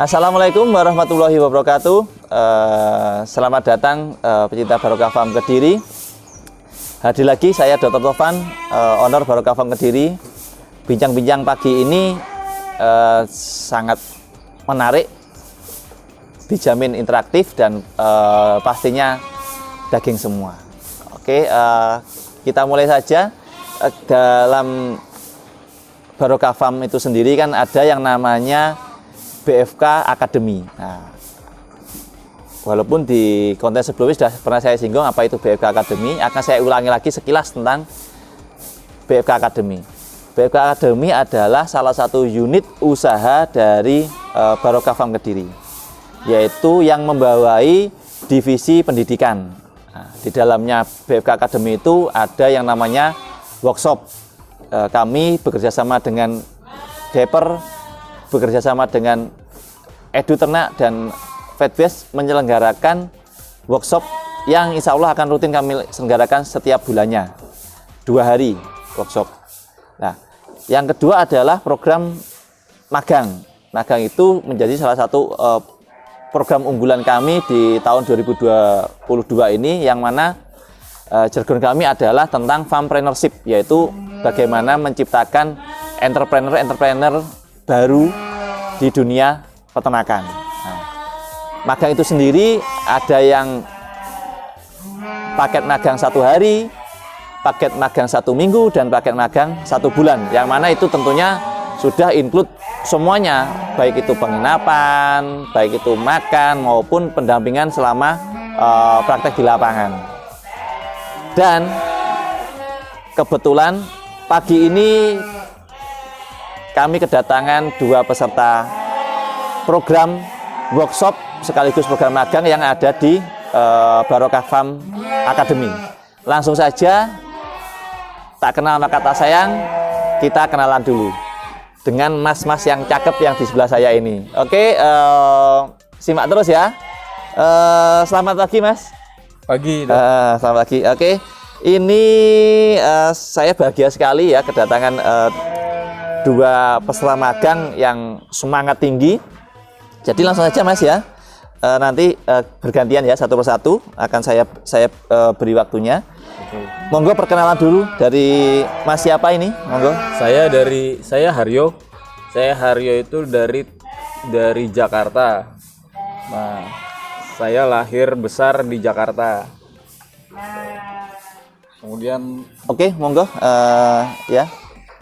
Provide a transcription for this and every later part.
Assalamualaikum warahmatullahi wabarakatuh. Selamat datang pecinta Barokah Farm Kediri. Hadir lagi saya Dr. Tovan, owner Barokah Farm Kediri. Bincang-bincang pagi ini sangat menarik, dijamin interaktif dan pastinya daging semua. Oke, kita mulai saja. Dalam Barokah Farm itu sendiri kan ada yang namanya BFK Academy. Nah, walaupun di konten sebelumnya sudah pernah saya singgung apa itu BFK Academy, akan saya ulangi lagi sekilas tentang BFK Academy. BFK Academy adalah salah satu unit usaha dari Barokah Farm Kediri, yaitu yang membawai divisi pendidikan. Nah, di dalamnya BFK Academy itu ada yang namanya workshop. Kami bekerja sama dengan Deper, bekerja sama dengan Edu Ternak dan Fedbase menyelenggarakan workshop yang insya Allah akan rutin kami selenggarakan setiap bulannya, 2 hari workshop. Nah, yang kedua adalah program magang. Magang itu menjadi salah satu program unggulan kami di tahun 2022 ini, yang mana jargon kami adalah tentang farmpreneurship, yaitu bagaimana menciptakan entrepreneur baru di dunia peternakan. Nah, magang itu sendiri ada yang paket magang 1 hari, paket magang 1 minggu, dan paket magang 1 bulan. Yang mana itu tentunya sudah include semuanya, baik itu penginapan, baik itu makan maupun pendampingan selama praktek di lapangan. Dan kebetulan pagi ini kami kedatangan 2 peserta program workshop sekaligus program magang yang ada di Barokah Farm Academy. Langsung saja, tak kenal maka tak sayang, kita kenalan dulu dengan mas-mas yang cakep yang di sebelah saya ini. Oke, simak terus ya. Selamat pagi, Mas. Pagi. Selamat pagi. Oke, ini saya bahagia sekali ya kedatangan 2 peserta magang yang semangat tinggi. Jadi langsung saja Mas ya, nanti bergantian ya, satu persatu akan saya beri waktunya. Monggo perkenalan dulu dari Mas siapa ini, monggo. Saya Haryo. Saya Haryo itu dari Jakarta. Nah, saya lahir besar di Jakarta. Kemudian Oke, monggo ya.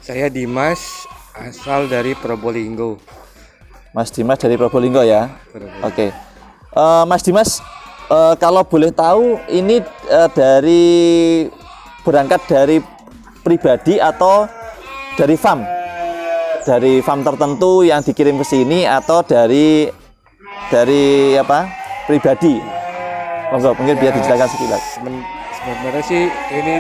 Saya Dimas, asal dari Probolinggo. Mas Dimas dari Probolinggo ya. Oke. Mas Dimas, kalau boleh tahu ini berangkat dari pribadi atau dari farm? Dari farm tertentu yang dikirim ke sini atau dari apa? Pribadi? Monggo, mungkin biar dijelaskan sekilas. Sebenarnya sih ini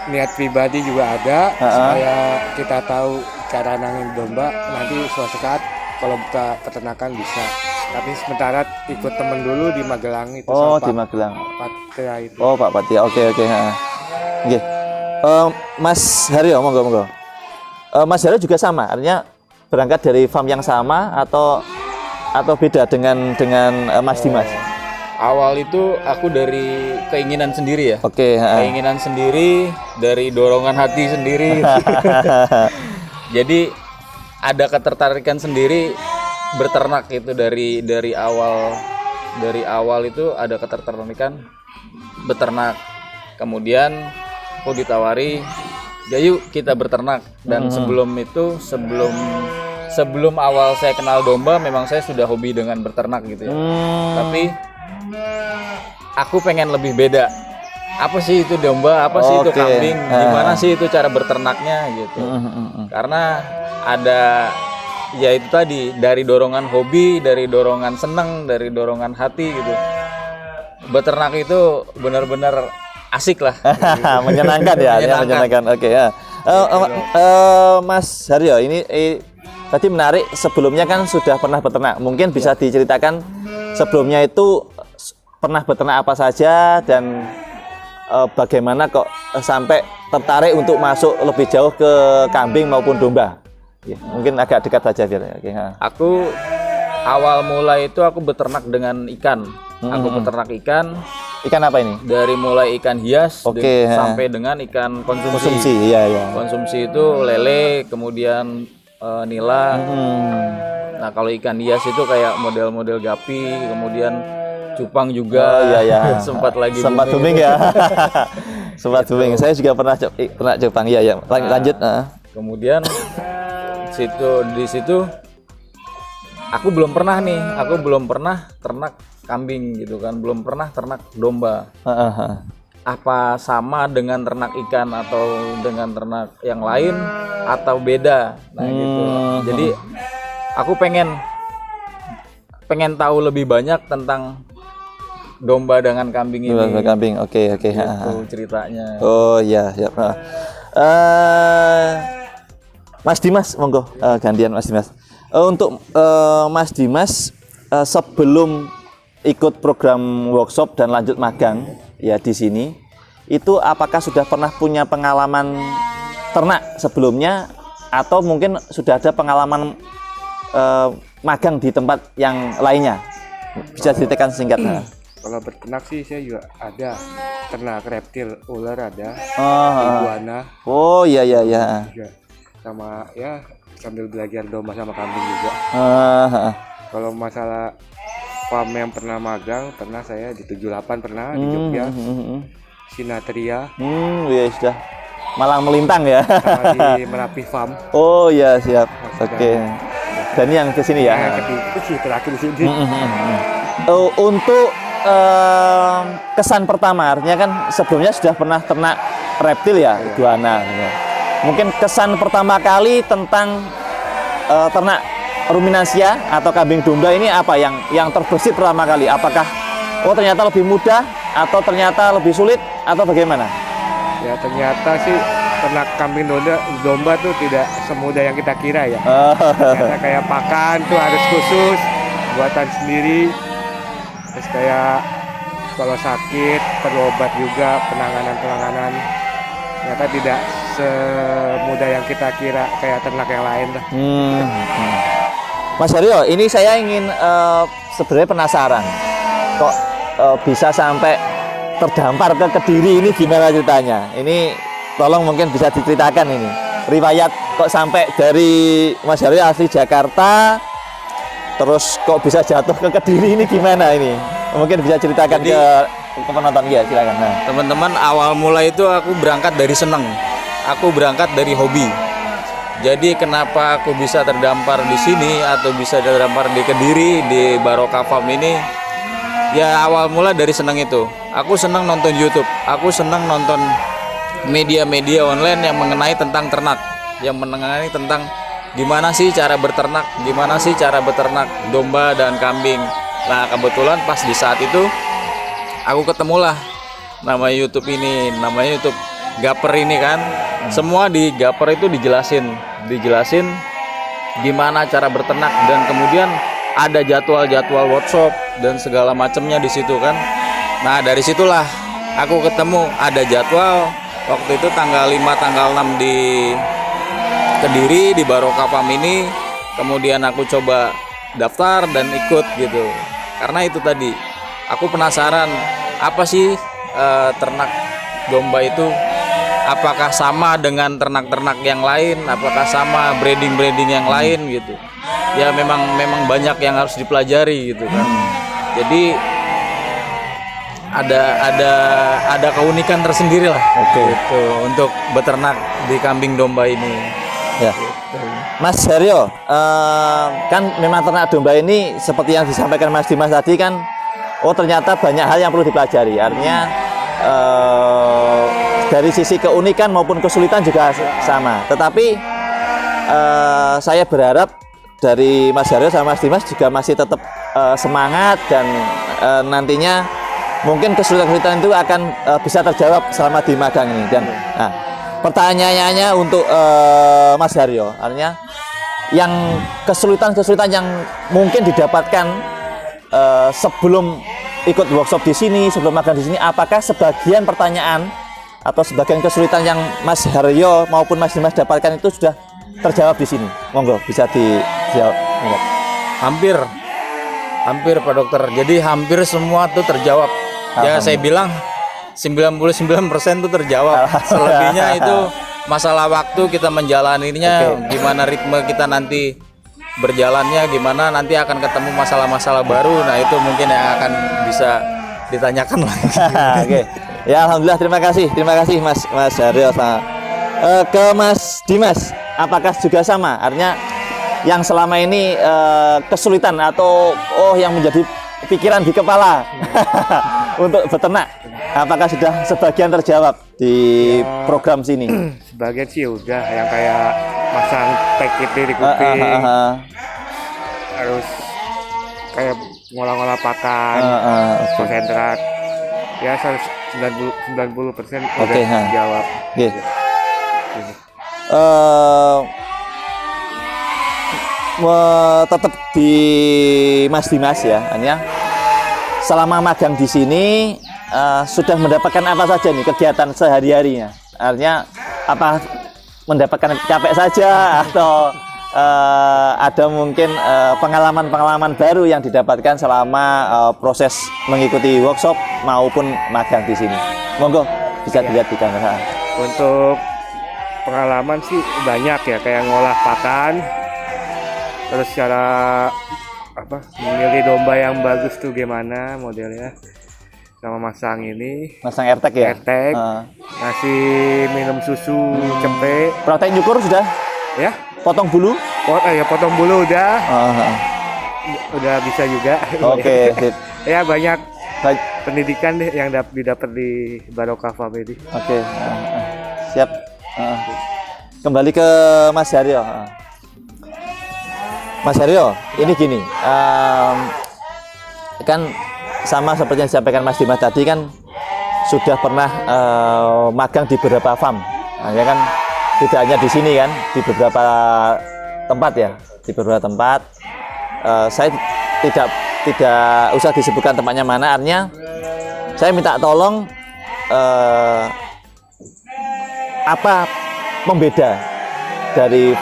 niat pribadi juga ada, supaya kita tahu cara nangin domba, nanti suatu saat kalau buka peternakan bisa. Tapi sementara ikut temen dulu di Magelang itu. Oh, di Magelang. Pak Patria itu. Oh, Pak Patria. Oke. Oke. Mas Haryo, monggo. Mas Haryo juga sama, artinya berangkat dari farm yang sama atau beda dengan Mas Dimas? awal itu aku dari keinginan sendiri ya. Oke. Keinginan sendiri, dari dorongan hati sendiri. Jadi ada ketertarikan sendiri berternak itu dari awal itu ada ketertarikan beternak. Kemudian aku ditawari, "Ya yuk kita berternak." Dan sebelum awal saya kenal domba, memang saya sudah hobi dengan berternak gitu ya. Tapi aku pengen lebih beda. Apa sih itu domba? Apa sih itu kambing? Gimana sih itu cara berternaknya gitu? Karena ada, ya itu tadi, dari dorongan hobi, dari dorongan seneng, dari dorongan hati gitu. Beternak itu benar-benar asik lah. Menyenangkan ya, menyenangkan. Oke ya. Mas Haryo, ini tadi menarik, sebelumnya kan sudah pernah beternak. Mungkin bisa diceritakan sebelumnya itu pernah beternak apa saja dan bagaimana kok sampai tertarik untuk masuk lebih jauh ke kambing maupun domba? Ya, mungkin agak dekat saja biar. Aku awal mulai itu aku beternak dengan ikan. Aku beternak ikan. Ikan apa ini? Dari mulai ikan hias Oke, sampai dengan ikan konsumsi. Konsumsi, iya. Konsumsi itu lele, kemudian nila. Nah, kalau ikan hias itu kayak model-model gapi, kemudian cupang juga. Oh, iya. sempat booming ya. Sempat booming. Saya juga pernah cupang. Iya. Lanjut. Kemudian di situ aku belum pernah ternak kambing gitu kan, belum pernah ternak domba. Apa sama dengan ternak ikan atau dengan ternak yang lain atau beda? Nah gitu. Jadi aku pengen tahu lebih banyak tentang domba dengan kambing ini. Domba kambing, oke. Gitu ceritanya. Oh iya. Mas Dimas, monggo gantian Mas Dimas. Untuk Mas Dimas sebelum ikut program workshop dan lanjut magang ya di sini, itu apakah sudah pernah punya pengalaman ternak sebelumnya atau mungkin sudah ada pengalaman magang di tempat yang lainnya? Bisa ceritakan singkat. Kalau berternak sih saya juga ada ternak reptil, ular ada, iguana. Oh iya. Juga. Sama ya sambil belajar domba sama kambing juga. Kalau masalah farm yang pernah magang, pernah saya di 78 pernah di Jogja, Sinatria. Ya sudah malang melintang ya. Sama di Merapi Farm. Oh iya siap. Oke. Dan yang ke sini ya. Terakhir di sini. Untuk kesan pertama, artinya kan sebelumnya sudah pernah ternak reptil ya, iguana. Mungkin kesan pertama kali tentang ternak ruminansia atau kambing domba ini apa yang terbesit pertama kali? Apakah ternyata lebih mudah atau ternyata lebih sulit atau bagaimana? Ya ternyata sih ternak kambing domba tuh tidak semudah yang kita kira ya. Ternyata kayak pakan tuh harus khusus, buatan sendiri. Terus kayak kalau sakit perlu obat juga, penanganan. Ternyata tidak semudah yang kita kira kayak ternak yang lain lah. Mas Haryo, ini saya ingin sebenarnya penasaran kok bisa sampai terdampar ke Kediri, ini gimana ceritanya? Ini tolong mungkin bisa diceritakan ini riwayat kok sampai dari Mas Haryo asli Jakarta terus kok bisa jatuh ke Kediri, ini gimana ini? Mungkin bisa ceritakan ke penonton ya, silakan. Nah, teman-teman, awal mulai itu aku berangkat dari seneng, aku berangkat dari hobi. Jadi kenapa aku bisa terdampar di sini atau bisa terdampar di Kediri di Barokah Farm ini? Ya awal mula dari senang itu. Aku senang nonton YouTube. Aku senang nonton media-media online yang mengenai tentang ternak, yang mengenai tentang gimana sih cara beternak, gimana sih cara beternak domba dan kambing. Nah kebetulan pas di saat itu aku ketemulah nama YouTube ini, namanya YouTube Gaper ini kan. Semua di Gaper itu dijelasin gimana cara berternak dan kemudian ada jadwal workshop dan segala macamnya di situ kan. Nah dari situlah aku ketemu ada jadwal waktu itu tanggal 5 tanggal 6 di Kediri di Barokah Farm ini. Kemudian aku coba daftar dan ikut gitu. Karena itu tadi aku penasaran apa sih ternak domba itu, apakah sama dengan ternak-ternak yang lain, apakah sama breeding yang lain gitu. Ya memang banyak yang harus dipelajari gitu kan. Jadi ada keunikan tersendiri lah gitu untuk beternak di kambing domba ini. Ya. Gitu. Mas Haryo, kan memang ternak domba ini seperti yang disampaikan Mas Dimas tadi kan, ternyata banyak hal yang perlu dipelajari. Artinya dari sisi keunikan maupun kesulitan juga sama. Tetapi saya berharap dari Mas Haryo sama Mas Dimas juga masih tetap semangat dan nantinya mungkin kesulitan-kesulitan itu akan bisa terjawab selama di magang ini. Dan pertanyaannya untuk Mas Haryo, artinya yang kesulitan-kesulitan yang mungkin didapatkan sebelum ikut workshop di sini, sebelum magang di sini, apakah sebagian pertanyaan atau sebagian kesulitan yang Mas Haryo maupun Mas Dimas dapatkan itu sudah terjawab di sini? Monggo bisa dijawab. Hampir Hampir Pak Dokter. Jadi hampir semua tuh terjawab. Ya saya bilang 99% tuh terjawab. Selebihnya itu masalah waktu kita menjalaninya, gimana ritme kita nanti berjalannya, gimana nanti akan ketemu masalah-masalah baru. Nah itu mungkin yang akan bisa ditanyakan lagi. Oke. Ya alhamdulillah, terima kasih Mas Haryo. Ke Mas Dimas, apakah juga sama? Artinya yang selama ini kesulitan atau yang menjadi pikiran di kepala untuk beternak, apakah sudah sebagian terjawab di program sini? Sebagian sih udah, yang kayak masang tag itu di kuping, harus kayak ngolah-ngolah pakan, konsentrat, ya 90% udah dijawab. Tetap di Mas Dimas ya, hanya selama magang di sini sudah mendapatkan apa saja nih kegiatan sehari-harinya? Artinya apa, mendapatkan capek saja atau ada mungkin pengalaman-pengalaman baru yang didapatkan selama proses mengikuti workshop maupun magang di sini? Monggo bisa dilihat di kamera. Untuk pengalaman sih banyak ya, kayak ngolah pakan, terus cara memilih domba yang bagus tuh gimana modelnya, sama masang AirTag ya, ngasih minum susu cempe. Protein nyukur sudah ya, potong bulu potong bulu udah bisa juga. Oke. Ya banyak pendidikan deh yang didapat di Barokah Farm ini. Oke. Siap. Kembali ke Mas Haryo. Mas Haryo, ini gini, kan sama seperti yang disampaikan Mas Dimas tadi, kan sudah pernah magang di beberapa farm, ya kan, tidak hanya di sini kan, di beberapa tempat ya, di beberapa tempat. Saya tidak usah disebutkan tempatnya mana, artinya saya minta tolong apa pembeda dari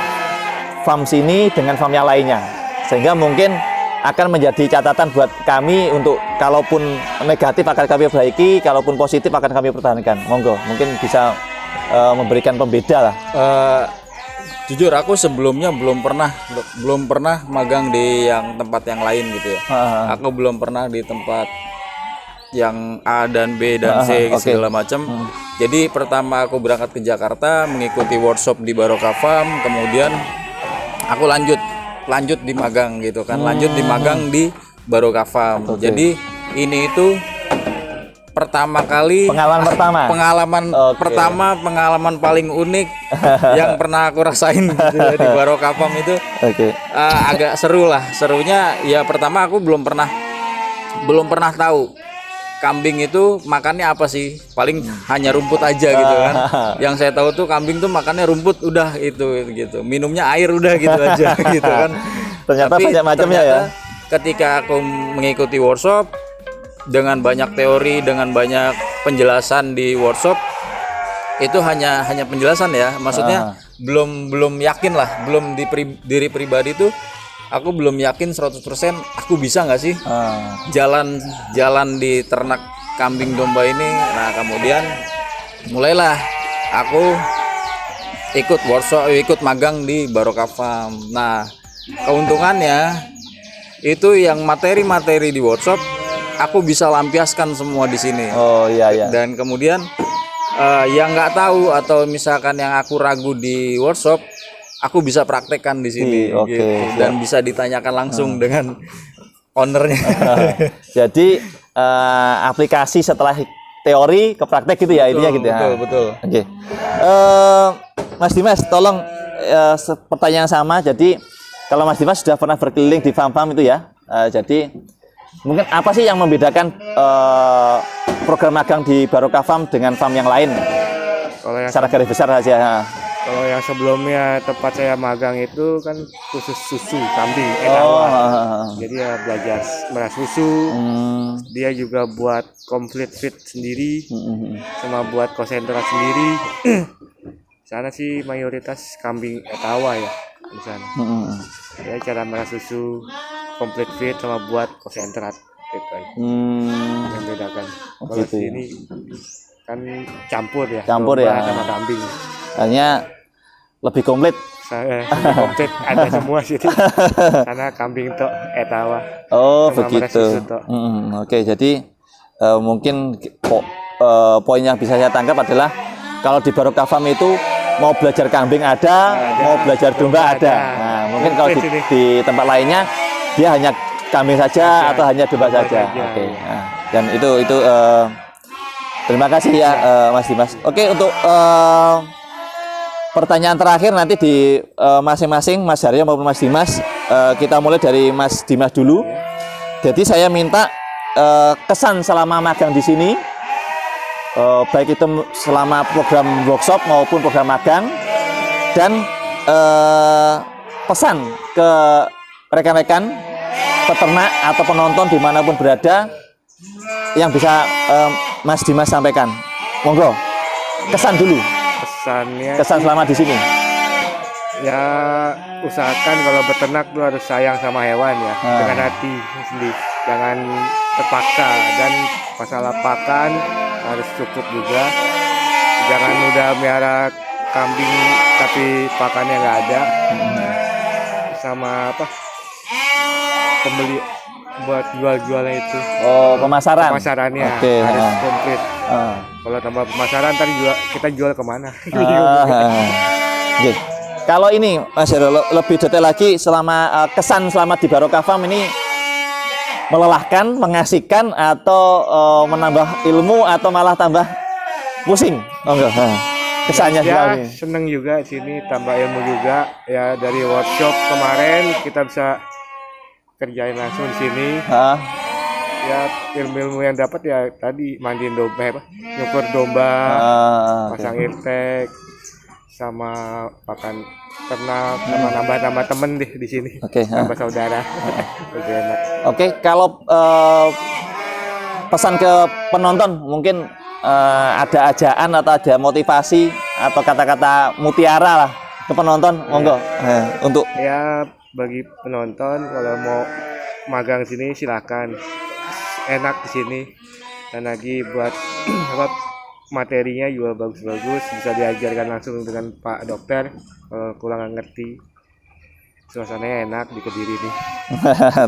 farm sini dengan farm yang lainnya, sehingga mungkin akan menjadi catatan buat kami untuk kalaupun negatif akan kami perbaiki, kalaupun positif akan kami pertahankan. Monggo, mungkin bisa memberikan pembeda lah. Jujur aku sebelumnya belum pernah magang di yang tempat yang lain gitu ya. Aku belum pernah di tempat yang A dan B dan C segala macam. Jadi pertama aku berangkat ke Jakarta mengikuti workshop di Barokah Farm, kemudian aku lanjut di magang gitu kan, lanjut di magang di Barokah Farm. Jadi ini itu pertama kali pengalaman paling unik yang pernah aku rasain gitu ya, di Barokah Farm itu. Agak seru lah. Serunya ya pertama aku belum pernah tahu kambing itu makannya apa sih, paling hanya rumput aja gitu kan. Yang saya tahu tuh kambing tuh makannya rumput udah itu gitu, minumnya air udah gitu aja gitu kan. Ternyata banyak macamnya ya. Ketika aku mengikuti workshop dengan banyak teori, dengan banyak penjelasan di workshop, itu hanya penjelasan ya, maksudnya belum yakin lah, belum diri pribadi tuh aku belum yakin 100% aku bisa nggak sih jalan di ternak kambing domba ini. Nah kemudian mulailah aku ikut magang di Barokah Farm. Nah keuntungannya itu yang materi-materi di workshop aku bisa lampiaskan semua di sini. Dan kemudian yang nggak tahu atau misalkan yang aku ragu di workshop, aku bisa praktekkan di sini gitu. Dan bisa ditanyakan langsung dengan ownernya. Jadi aplikasi setelah teori ke praktek gitu ya, intinya gitu ya. Betul. Oke. Mas Dimas, tolong pertanyaan sama. Jadi kalau Mas Dimas sudah pernah berkeliling di farm-farm itu ya, jadi mungkin apa sih yang membedakan program magang di Barokah Farm dengan farm yang lain? Kalau yang secara garis besar saja. Kalau yang sebelumnya tempat saya magang itu kan khusus susu kambing, jadi ya belajar merah susu. Dia juga buat complete feed sendiri, sama buat konsentrat sendiri. Sana sih mayoritas kambing etawa ya di sana. Ya cara merah susu, komplit fit sama buat konsentrat gitu aja. Yang bedakan. Kalau gitu ya. sini kan campur ya. Campur domba ya. sama kambing. Hanya lebih komplit. Saya komplit ada semua sih. Karena kambing tok etawa. Oh sama begitu. susu tok. Oke, jadi mungkin poin yang bisa saya tangkap adalah kalau di Barokah Farm itu mau belajar kambing ada, mau belajar domba ada. Nah, mungkin kalau di tempat lainnya dia hanya kambing saja atau hanya domba saja. Oke. Nah, dan itu terima kasih ya Mas Dimas. Oke, untuk pertanyaan terakhir nanti di masing-masing Mas Haryo maupun Mas Dimas, kita mulai dari Mas Dimas dulu. Jadi saya minta kesan selama magang di sini, baik itu selama program workshop maupun program magang, dan pesan ke rekan-rekan peternak atau penonton dimanapun berada yang bisa Mas Dimas sampaikan. Monggo, kesan dulu. Kesan selama di sini. Ya usahakan kalau beternak tuh harus sayang sama hewan ya, dengan hati sendiri, jangan terpaksa, dan masalah pakan harus cukup juga. Jangan udah melihara kambing tapi pakannya nggak ada, sama apa pembeli buat jual-jualnya itu. Oh, pemasarannya harus komplit. Kalau tambah pemasaran tadi kita jual kemana? Okay. Kalau ini Mas Hero lebih detail lagi, selama kesan selama di Barokah Farm ini melelahkan, mengasihkan, atau menambah ilmu, atau malah tambah pusing? Oh enggak. Kesannya ya, seneng juga sini, tambah ilmu juga ya. Dari workshop kemarin kita bisa kerjain langsung di sini. Ya ilmu-ilmu yang dapat ya tadi mandiin domba, nyukur domba, pasang irtek, sama pakan ternak, sama nambah-nambah temen deh di sini. Nambah saudara. Oke, kalau pesan ke penonton mungkin ada ajaan atau ada motivasi atau kata-kata mutiara lah ke penonton, monggo. Untuk ya bagi penonton kalau mau magang sini silakan, enak di sini, dan lagi buat apa materinya juga bagus-bagus, bisa diajarkan langsung dengan Pak Dokter kalau kurang ngerti. Suasananya enak di Kediri nih.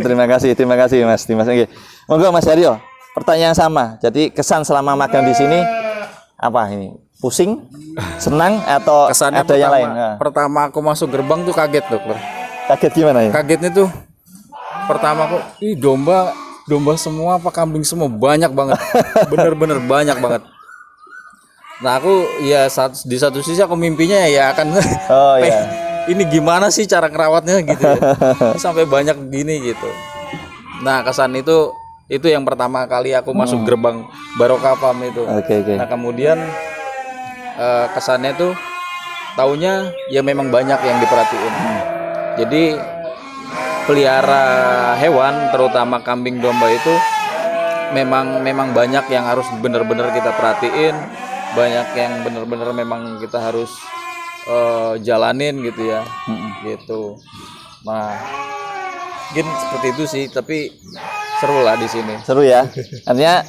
Terima kasih Mas Dimas. Monggo Mas Haryo, pertanyaan sama. Jadi kesan selama magang di sini apa ini? Pusing, senang, atau kesannya ada yang lain? Pertama aku masuk gerbang tuh kaget, Dokter. Kaget gimana ya? Kagetnya tuh pertama aku, domba semua apa kambing semua, banyak banget. Bener-bener banyak banget. Nah aku ya di satu sisi aku mimpinya ya akan ini gimana sih cara ngerawatnya gitu ya. Sampai banyak gini gitu. Nah kesan itu yang pertama kali aku masuk gerbang Barokah Farm itu. Nah kemudian kesannya tuh taunya ya memang banyak yang diperhatiin. Jadi pelihara hewan terutama kambing domba itu memang banyak yang harus benar-benar kita perhatiin, banyak yang benar-benar memang kita harus jalanin gitu ya. Gitu. Nah mungkin seperti itu sih, tapi seru lah di sini. Seru ya. Artinya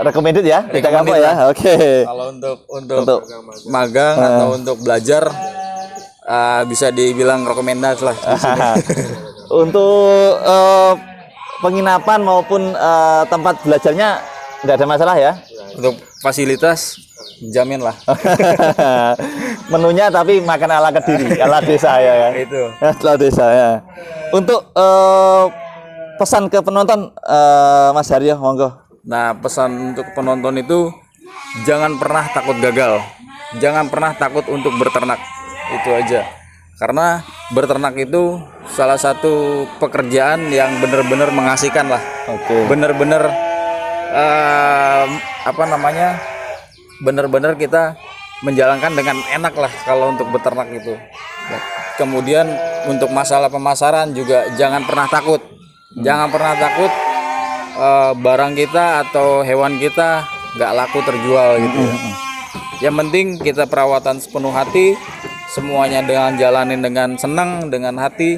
recommended ya, tidak kapok ya. Oke. Kalau untuk magang atau untuk belajar bisa dibilang rekomendasi lah di sini. Untuk penginapan maupun tempat belajarnya nggak ada masalah ya. Untuk fasilitas jamin lah. Menunya tapi makan ala Kediri, ala desa ya. Itu. Ala desa ya. Untuk pesan ke penonton Mas Haryo, monggo. Nah, pesan untuk penonton itu jangan pernah takut gagal. Jangan pernah takut untuk berternak. Itu aja. Karena berternak itu salah satu pekerjaan yang benar-benar mengasihkan lah. Benar-benar benar-benar kita menjalankan dengan enak lah kalau untuk beternak itu. Kemudian untuk masalah pemasaran juga jangan pernah takut. Jangan pernah takut barang kita atau hewan kita nggak laku terjual gitu ya. Yang penting kita perawatan sepenuh hati, semuanya dengan jalanin dengan senang, dengan hati,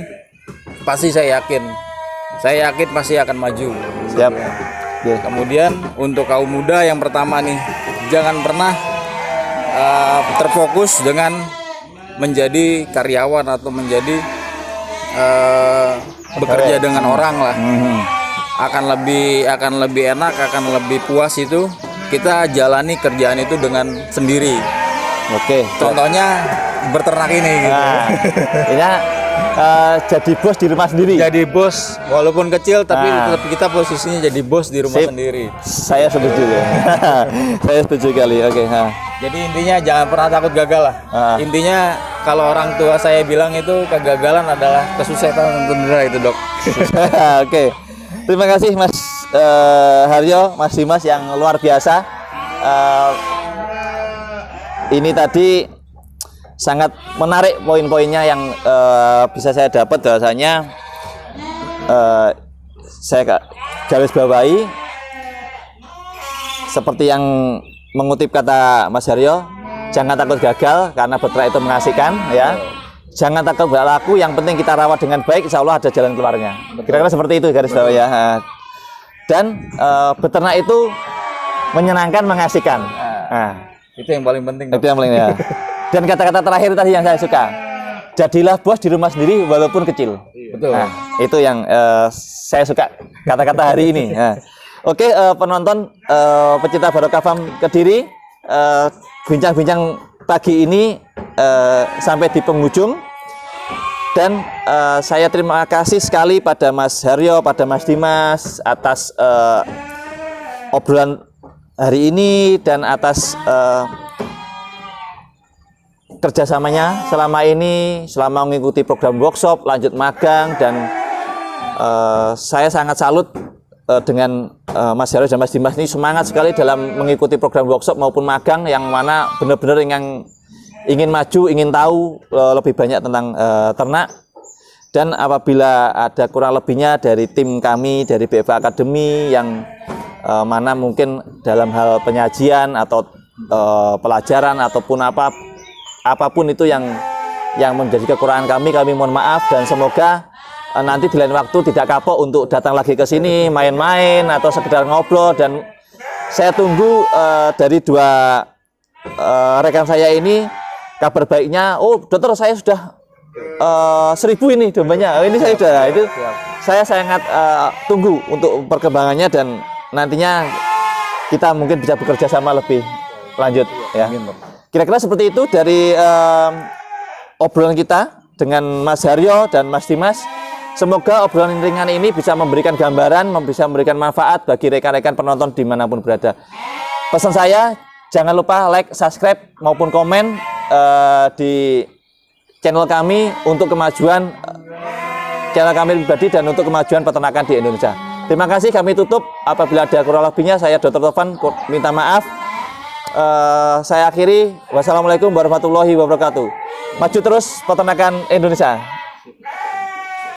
pasti saya yakin pasti akan maju. Siap. Oke. Kemudian untuk kaum muda yang pertama nih, jangan pernah terfokus dengan menjadi karyawan atau menjadi bekerja dengan orang lah. Akan lebih enak, akan lebih puas itu kita jalani kerjaan itu dengan sendiri. Oke. Contohnya beternak ini gitu. Nah, ini jadi bos di rumah sendiri. Jadi bos walaupun kecil tapi tetap kita posisinya jadi bos di rumah sendiri. Saya setuju ya. Saya setuju kali. Oke. Jadi intinya jangan pernah takut gagal lah. Intinya kalau orang tua saya bilang itu kegagalan adalah kesuksesan sebenarnya itu, Dok. Oke. Terima kasih Mas Haryo, Mas Dimas yang luar biasa. Ini tadi sangat menarik poin-poinnya yang bisa saya dapat bahwasanya saya garis bawahi seperti yang mengutip kata Mas Haryo, jangan takut gagal karena beternak itu mengasihkan ya. Jangan takut berlaku, yang penting kita rawat dengan baik, insya Allah ada jalan keluarnya. Kira-kira seperti itu garis bawah ya. Dan beternak itu menyenangkan, mengasihkan. Itu yang paling penting. Itu yang paling ya. Dan kata-kata terakhir tadi yang saya suka, jadilah bos di rumah sendiri walaupun kecil. Betul. Nah, itu yang saya suka kata-kata hari ini. Oke, penonton pecinta Barokah Farm Kediri, bincang-bincang pagi ini sampai di penghujung. Dan saya terima kasih sekali pada Mas Haryo, pada Mas Dimas atas obrolan hari ini dan atas kerjasamanya selama ini, selama mengikuti program workshop, lanjut magang, dan saya sangat salut dengan Mas Haryo dan Mas Dimas ini semangat sekali dalam mengikuti program workshop maupun magang yang mana benar-benar ingin maju, ingin tahu lebih banyak tentang ternak. Dan apabila ada kurang lebihnya dari tim kami dari BFA Academy yang mana mungkin dalam hal penyajian atau pelajaran ataupun apapun itu yang menjadi kekurangan kami mohon maaf, dan semoga nanti di lain waktu tidak kapok untuk datang lagi ke sini main-main atau sekedar ngobrol. Dan saya tunggu dari dua rekan saya ini kabar baiknya. Oh dokter, saya sudah 1000 ini dombanya. Ini saya sudah, itu saya sangat tunggu untuk perkembangannya, dan nantinya kita mungkin bisa bekerja sama lebih lanjut ya. Kira-kira seperti itu dari obrolan kita dengan Mas Haryo dan Mas Dimas. Semoga obrolan ringan ini bisa memberikan gambaran, bisa memberikan manfaat bagi rekan-rekan penonton dimanapun berada. Pesan saya, jangan lupa like, subscribe maupun komen di channel kami untuk kemajuan channel kami pribadi dan untuk kemajuan peternakan di Indonesia. Terima kasih, kami tutup. Apabila ada kurang lebihnya, saya Dr. Tovan minta maaf. Saya akhiri. Wassalamualaikum warahmatullahi wabarakatuh. Maju terus peternakan Indonesia.